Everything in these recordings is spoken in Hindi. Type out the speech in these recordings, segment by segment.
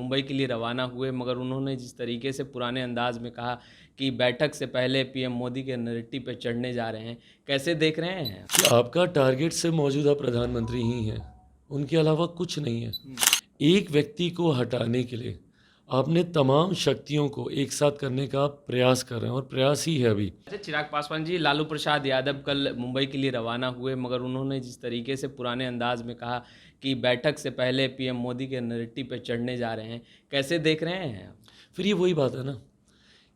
मुंबई के लिए रवाना हुए, मगर उन्होंने जिस तरीके से पुराने अंदाज में कहा कि बैठक से पहले पीएम मोदी के नैरेटिव पे चढ़ने जा रहे हैं, कैसे देख रहे हैं? कि आपका टारगेट सिर्फ मौजूदा प्रधानमंत्री ही हैं, उनके अलावा कुछ नहीं है। एक व्यक्ति को हटाने के लिए आपने तमाम शक्तियों को एक साथ करने का प्रयास कर रहे हैं और प्रयास ही है अभी। अच्छा, चिराग पासवान जी, लालू प्रसाद यादव कल मुंबई के लिए रवाना हुए, मगर उन्होंने जिस तरीके से पुराने अंदाज में कहा कि बैठक से पहले पीएम मोदी के नैरेटिव पे चढ़ने जा रहे हैं, कैसे देख रहे हैं? फिर ये वही बात है ना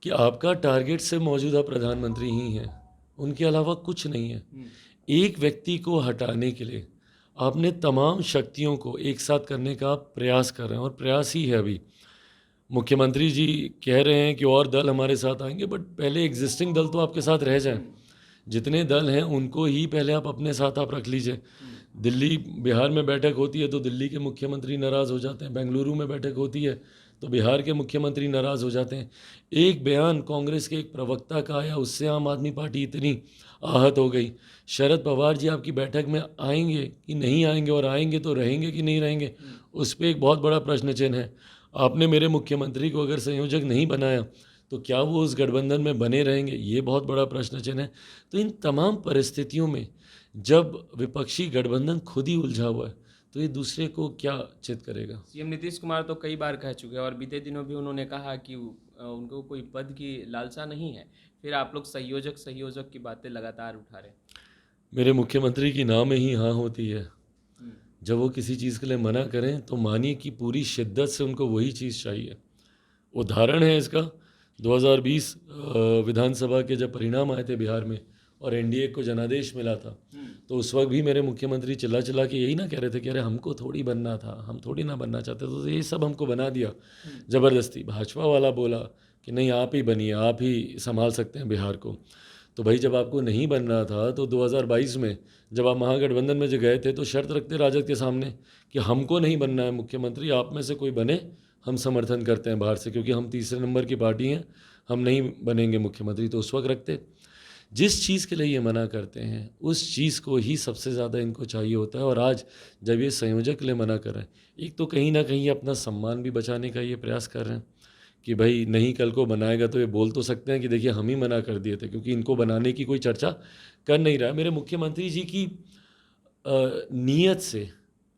कि आपका टारगेट सिर्फ मौजूदा प्रधानमंत्री ही हैं, उनके अलावा कुछ नहीं है। एक व्यक्ति को हटाने के लिए आपने तमाम शक्तियों को एक साथ करने का प्रयास कर रहे हैं और प्रयास ही है अभी। मुख्यमंत्री जी कह रहे हैं कि और दल हमारे साथ आएंगे, बट पहले एग्जिस्टिंग दल तो आपके साथ रह जाएं। जितने दल हैं उनको ही पहले आप अपने साथ आप रख लीजिए। दिल्ली बिहार में बैठक होती है तो दिल्ली के मुख्यमंत्री नाराज़ हो जाते हैं, बेंगलुरु में बैठक होती है तो बिहार के मुख्यमंत्री नाराज़ हो जाते हैं। एक बयान कांग्रेस के एक प्रवक्ता का आया, उससे आम आदमी पार्टी इतनी आहत हो गई। शरद पवार जी आपकी बैठक में आएंगे कि नहीं आएंगे, और आएंगे तो रहेंगे कि नहीं रहेंगे, उस पर एक बहुत बड़ा प्रश्न चिन्ह है। आपने मेरे मुख्यमंत्री को अगर संयोजक नहीं बनाया तो क्या वो उस गठबंधन में बने रहेंगे, ये बहुत बड़ा प्रश्न चिन्ह है। तो इन तमाम परिस्थितियों में जब विपक्षी गठबंधन खुद ही उलझा हुआ है तो ये दूसरे को क्या चित करेगा। सीएम नीतीश कुमार तो कई बार कह चुके हैं और बीते दिनों भी उन्होंने कहा कि उनको कोई पद की लालसा नहीं है, फिर आप लोग सहयोजक की बातें लगातार उठा रहे हैं। मेरे मुख्यमंत्री की नाम में ही हाँ होती है। जब वो किसी चीज़ के लिए मना करें तो मानिए कि पूरी शिद्दत से उनको वही चीज़ चाहिए। उदाहरण है इसका 2020 विधानसभा के जब परिणाम आए थे बिहार में और एनडीए को जनादेश मिला था, तो उस वक्त भी मेरे मुख्यमंत्री चिल्ला चिल्ला के यही ना कह रहे थे कि अरे हमको थोड़ी बनना था, हम थोड़ी ना बनना चाहते, तो ये सब हमको बना दिया ज़बरदस्ती। भाजपा वाला बोला कि नहीं आप ही बनिए, आप ही संभाल सकते हैं बिहार को। तो भाई जब आपको नहीं बनना था तो 2022 में जब आप महागठबंधन में जो गए थे तो शर्त रखते राजद के सामने कि हमको नहीं बनना है मुख्यमंत्री, आप में से कोई बने, हम समर्थन करते हैं बाहर से, क्योंकि हम तीसरे नंबर की पार्टी हैं, हम नहीं बनेंगे मुख्यमंत्री। तो उस वक्त रखते। जिस चीज़ के लिए ये मना करते हैं उस चीज़ को ही सबसे ज़्यादा इनको चाहिए होता है। और आज जब ये संयोजक के लिए मना कर रहे हैं, एक तो कहीं ना कहीं अपना सम्मान भी बचाने का ये प्रयास कर रहे हैं कि भाई नहीं कल को बनाएगा तो ये बोल तो सकते हैं कि देखिए हम ही मना कर दिए थे, क्योंकि इनको बनाने की कोई चर्चा कर नहीं रहा है। मेरे मुख्यमंत्री जी की नीयत से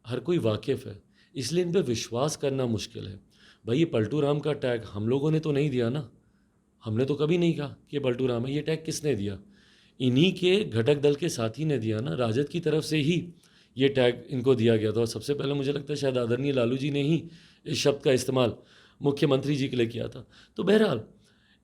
हर कोई वाकिफ़ है, इसलिए इन पर विश्वास करना मुश्किल है। भाई ये पलटू राम का टैग हम लोगों ने तो नहीं दिया ना, हमने तो कभी नहीं कहा कि ये पलटू राम है। ये टैग किसने दिया? इन्हीं के घटक दल के साथी ने दिया ना, राजद की तरफ से ही ये टैग इनको दिया गया था। और सबसे पहले मुझे लगता है शायद आदरणीय लालू जी ने ही इस शब्द का इस्तेमाल मुख्यमंत्री जी के लिए किया था। तो बहरहाल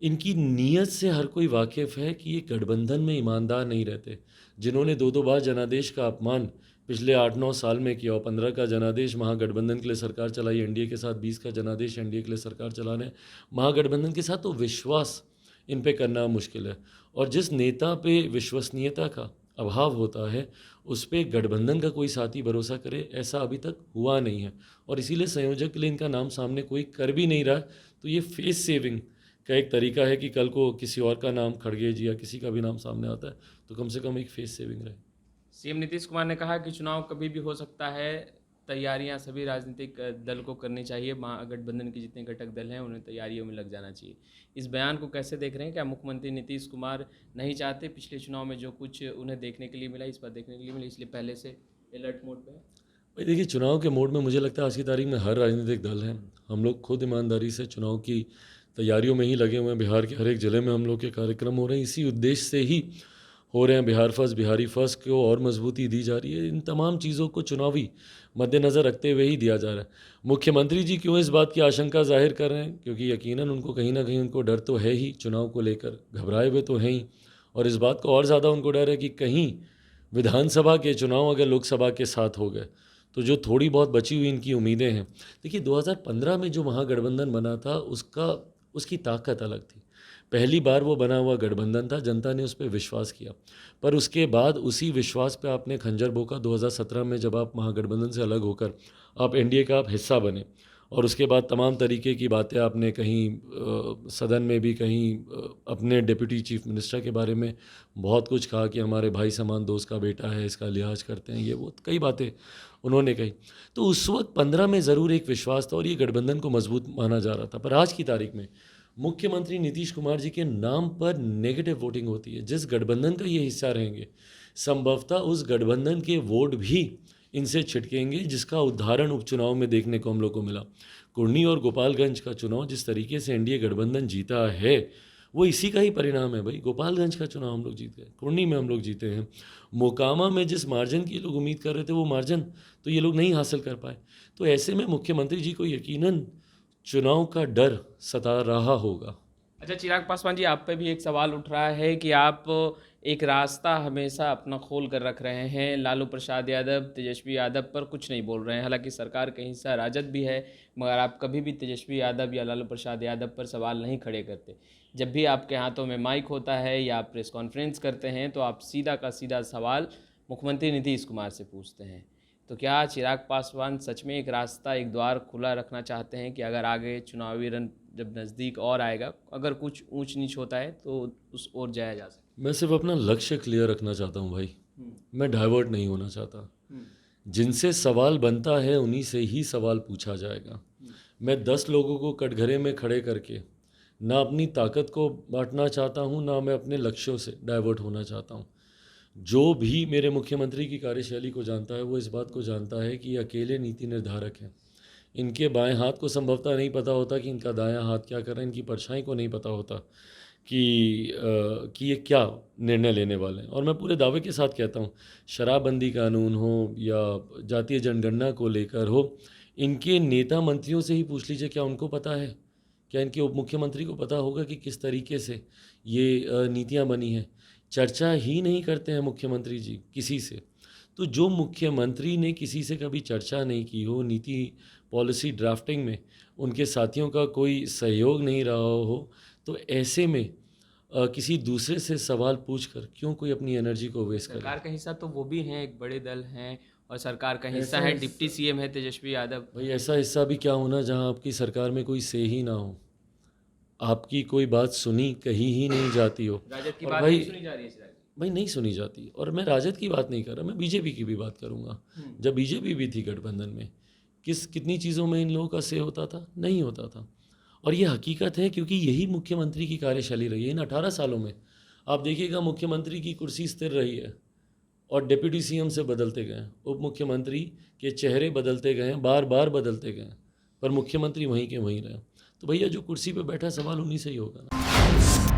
इनकी नीयत से हर कोई वाकिफ़ है कि ये गठबंधन में ईमानदार नहीं रहते। जिन्होंने दो दो बार जनादेश का अपमान पिछले 8-9 साल में किया, और 15 का जनादेश महागठबंधन के लिए सरकार चलाई एनडीए के साथ, 20 का जनादेश एनडीए के लिए सरकार चला रहे हैं महागठबंधन के साथ, तो विश्वास इन पे करना मुश्किल है। और जिस नेता पे विश्वसनीयता का अभाव होता है उस पे गठबंधन का कोई साथी भरोसा करे, ऐसा अभी तक हुआ नहीं है। और इसीलिए संयोजक के लिए इनका नाम सामने कोई कर भी नहीं रहा है। तो ये फेस सेविंग का एक तरीका है कि कल को किसी और का नाम, खड़गे जी या किसी का भी नाम सामने आता है तो कम से कम एक फेस सेविंग रहे। सीएम नीतीश कुमार ने कहा कि चुनाव कभी भी हो सकता है, तैयारियां सभी राजनीतिक दल को करनी चाहिए, महागठबंधन के जितने घटक दल हैं उन्हें तैयारियों में लग जाना चाहिए। इस बयान को कैसे देख रहे हैं? क्या मुख्यमंत्री नीतीश कुमार नहीं चाहते पिछले चुनाव में जो कुछ उन्हें देखने के लिए मिला, इस बार देखने के लिए मिला, इसलिए पहले से अलर्ट मोड पे है? भाई देखिए, चुनाव के मोड में मुझे लगता है आज की तारीख में हर राजनीतिक दल है, हम लोग खुद ईमानदारी से चुनाव की तैयारियों में ही लगे हुए हैं। बिहार के हर एक ज़िले में हम लोग के कार्यक्रम हो रहे हैं, इसी उद्देश्य से ही हो रहे हैं। बिहार फर्स्ट, बिहारी फर्स्ट को और मजबूती दी जा रही है। इन तमाम चीज़ों को चुनावी मद्देनज़र रखते हुए ही दिया जा रहा है। मुख्यमंत्री जी क्यों इस बात की आशंका जाहिर कर रहे हैं? क्योंकि यकीनन उनको कहीं ना कहीं उनको डर तो है ही, चुनाव को लेकर घबराए हुए तो हैं ही। और इस बात को और ज़्यादा उनको डर है कि कहीं विधानसभा के चुनाव अगर लोकसभा के साथ हो गए तो जो थोड़ी बहुत बची हुई इनकी उम्मीदें हैं। देखिए 2015 में जो महागठबंधन बना था उसकी ताकत अलग थी। पहली बार वो बना हुआ गठबंधन था, जनता ने उस पर विश्वास किया। पर उसके बाद उसी विश्वास पे आपने खंजर भोंका 2017 में, जब आप महागठबंधन से अलग होकर आप एनडीए का आप हिस्सा बने। और उसके बाद तमाम तरीके की बातें आपने कहीं सदन में भी कहीं अपने डिप्टी चीफ मिनिस्टर के बारे में बहुत कुछ कहा कि हमारे भाई समान दोस्त का बेटा है, इसका लिहाज करते हैं, ये वो कई बातें उन्होंने कही। तो उस वक्त 15 में ज़रूर एक विश्वास था और ये गठबंधन को मजबूत माना जा रहा था। पर आज की तारीख में मुख्यमंत्री नीतीश कुमार जी के नाम पर नेगेटिव वोटिंग होती है। जिस गठबंधन का ये हिस्सा रहेंगे, संभवतः उस गठबंधन के वोट भी इनसे छिटकेंगे, जिसका उदाहरण उपचुनाव में देखने को हम लोग को मिला। कुर्नी और गोपालगंज का चुनाव जिस तरीके से एनडीए गठबंधन जीता है, वो इसी का ही परिणाम है भाई। गोपालगंज का चुनाव हम लोग जीत गए, कुर्नी में हम लोग जीते हैं, मोकामा में जिस मार्जिन की लोग उम्मीद कर रहे थे वो मार्जिन तो ये लोग नहीं हासिल कर पाए। तो ऐसे में मुख्यमंत्री जी को यकीनन चुनाव का डर सता रहा होगा। अच्छा चिराग पासवान जी, आप पे भी एक सवाल उठ रहा है कि आप एक रास्ता हमेशा अपना खोल कर रख रहे हैं। लालू प्रसाद यादव, तेजस्वी यादव पर कुछ नहीं बोल रहे हैं। हालांकि सरकार का हिस्सा राजद भी है, मगर आप कभी भी तेजस्वी यादव या लालू प्रसाद यादव पर सवाल नहीं खड़े करते। जब भी आपके हाथों में माइक होता है या आप प्रेस कॉन्फ्रेंस करते हैं तो आप सीधा का सीधा सवाल मुख्यमंत्री नीतीश कुमार से पूछते हैं। तो क्या चिराग पासवान सच में एक रास्ता, एक द्वार खुला रखना चाहते हैं कि अगर आगे चुनावी रन जब नज़दीक और आएगा, अगर कुछ ऊंच नीच होता है तो उस ओर जाया जा सकता? मैं सिर्फ अपना लक्ष्य क्लियर रखना चाहता हूँ भाई, मैं डाइवर्ट नहीं होना चाहता। जिनसे सवाल बनता है उन्हीं से ही सवाल पूछा जाएगा। मैं 10 लोगों को कटघरे में खड़े करके ना अपनी ताकत को बांटना चाहता हूँ, ना मैं अपने लक्ष्यों से डाइवर्ट होना चाहता हूँ। जो भी मेरे मुख्यमंत्री की कार्यशैली को जानता है वो इस बात को जानता है कि ये अकेले नीति निर्धारक हैं। इनके बाएं हाथ को संभवतः नहीं पता होता कि इनका दायां हाथ क्या कर रहा है, इनकी परछाई को नहीं पता होता कि ये क्या निर्णय लेने वाले हैं। और मैं पूरे दावे के साथ कहता हूँ, शराबबंदी कानून हो या जातीय जनगणना को लेकर हो, इनके नेता मंत्रियों से ही पूछ लीजिए, क्या उनको पता है? क्या इनके उप मुख्यमंत्री को पता होगा कि किस तरीके से ये नीतियाँ बनी हैं? चर्चा ही नहीं करते हैं मुख्यमंत्री जी किसी से। तो जो मुख्यमंत्री ने किसी से कभी चर्चा नहीं की हो, नीति पॉलिसी ड्राफ्टिंग में उनके साथियों का कोई सहयोग नहीं रहा हो, तो ऐसे में किसी दूसरे से सवाल पूछकर क्यों कोई अपनी एनर्जी को वेस्ट करे? सरकार का हिस्सा तो वो भी हैं, एक बड़े दल हैं, और सरकार का हिस्सा है डिप्टी सीएम है तेजस्वी यादव। भाई ऐसा हिस्सा भी क्या होना जहां आपकी सरकार में कोई से ही ना हो, आपकी कोई बात सुनी कहीं ही नहीं जाती हो। राजद की और बात भाई नहीं सुनी जा रही है चिराग जी। भाई नहीं सुनी जाती। और मैं राजद की बात नहीं कर रहा, मैं बीजेपी की भी बात करूंगा। जब बीजेपी भी थी गठबंधन में, कितनी चीज़ों में इन लोगों का से होता था? नहीं होता था। और ये हकीकत है, क्योंकि यही मुख्यमंत्री की कार्यशैली रही है इन 18 सालों में। आप देखिएगा, मुख्यमंत्री की कुर्सी स्थिर रही है और डिप्टी सीएम से बदलते गए, उप मुख्यमंत्री के चेहरे बदलते गए, बार बार बदलते गए, पर मुख्यमंत्री वहीं के वहीं रहे। तो भैया जो कुर्सी पे बैठा, सवाल उन्हीं से ही होगा ना।